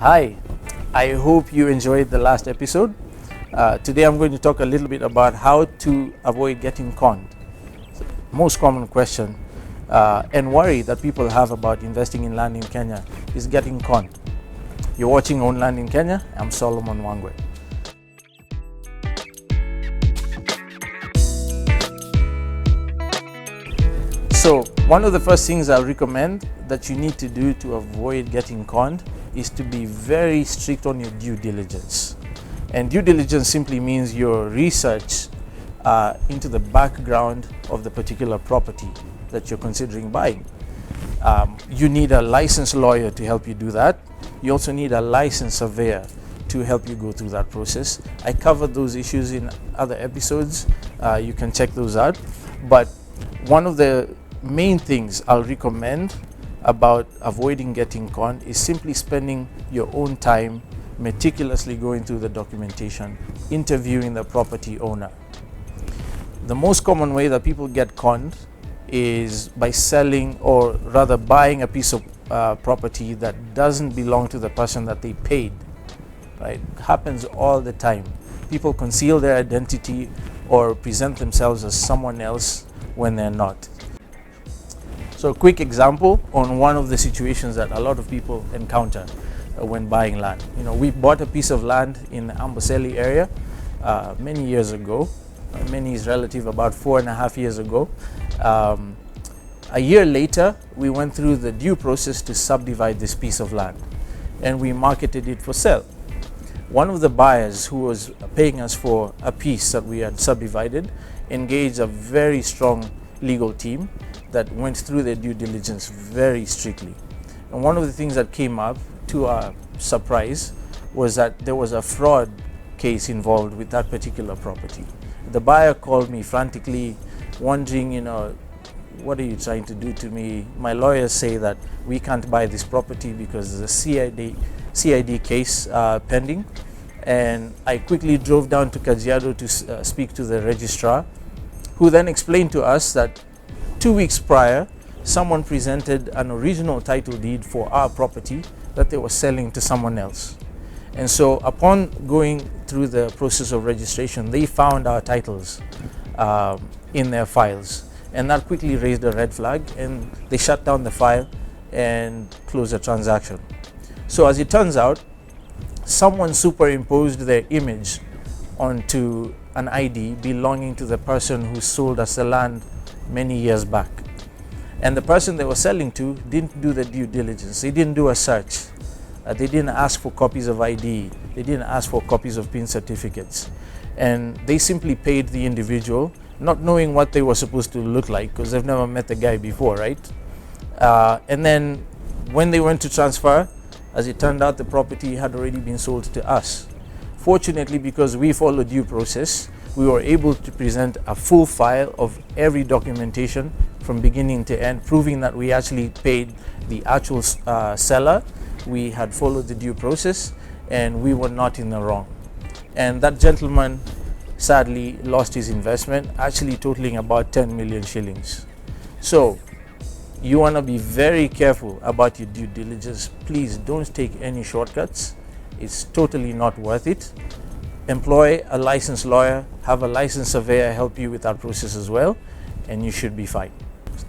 Hi, I hope you enjoyed the last episode. Today I'm going to talk a little bit about how to avoid getting conned. Most common question and worry that people have about investing in land in Kenya is getting conned. You're watching Own Land in Kenya. I'm Solomon Wangwe. So one of the first things I'll recommend that you need to do to avoid getting conned is to be very strict on your due diligence. And due diligence simply means your research into the background of the particular property that you're considering buying. You need a licensed lawyer to help you do that. You also need a licensed surveyor to help you go through that process. I covered those issues in other episodes. You can check those out. But one of the main things I'll recommend about avoiding getting conned is simply spending your own time meticulously going through the documentation, interviewing the property owner. The most common way that people get conned is by selling, or rather buying, a piece of property that doesn't belong to the person that they paid. Right? It happens all the time. People conceal their identity or present themselves as someone else when they're not. So a quick example on one of the situations that a lot of people encounter when buying land. We bought a piece of land in the Amboseli area many years ago. Many is relative, about 4.5 years ago. A year later, we went through the due process to subdivide this piece of land, and we marketed it for sale. One of the buyers who was paying us for a piece that we had subdivided engaged a very strong legal team that went through their due diligence very strictly. And one of the things that came up, to our surprise, was that there was a fraud case involved with that particular property. The buyer called me frantically, wondering, what are you trying to do to me? My lawyers say that we can't buy this property because there's a CID case pending. And I quickly drove down to Kajiado to speak to the registrar, who then explained to us that 2 weeks prior, someone presented an original title deed for our property that they were selling to someone else. And so upon going through the process of registration, they found our titles in their files. And that quickly raised a red flag, and they shut down the file and closed the transaction. So as it turns out, someone superimposed their image onto an ID belonging to the person who sold us the land many years back. And the person they were selling to didn't do the due diligence. They didn't do a search. They didn't ask for copies of ID. They didn't ask for copies of PIN certificates. And they simply paid the individual, not knowing what they were supposed to look like, because they've never met the guy before, right? And then when they went to transfer, as it turned out, the property had already been sold to us. Fortunately, because we followed due process, we were able to present a full file of every documentation from beginning to end, proving that we actually paid the actual seller. We had followed the due process, and we were not in the wrong. And that gentleman sadly lost his investment, actually totaling about 10 million shillings. So you want to be very careful about your due diligence. Please don't take any shortcuts. It's totally not worth it. Employ a licensed lawyer, have a licensed surveyor help you with that process as well, and you should be fine.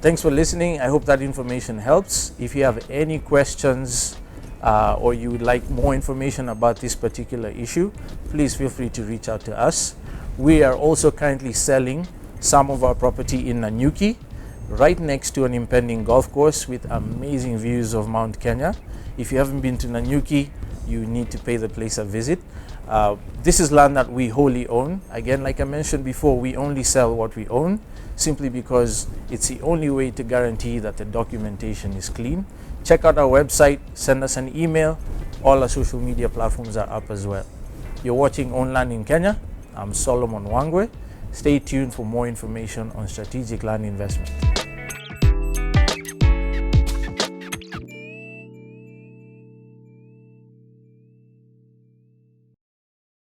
Thanks for listening. I hope that information helps. If you have any questions or you would like more information about this particular issue, please feel free to reach out to us. We are also currently selling some of our property in Nanyuki, right next to an impending golf course with amazing views of Mount Kenya. If you haven't been to Nanyuki, you need to pay the place a visit. This is land that we wholly own. Again, like I mentioned before, we only sell what we own, simply because it's the only way to guarantee that the documentation is clean. Check out our website, send us an email. All our social media platforms are up as well. You're watching Own Land in Kenya. I'm Solomon Wangwe. Stay tuned for more information on strategic land investment.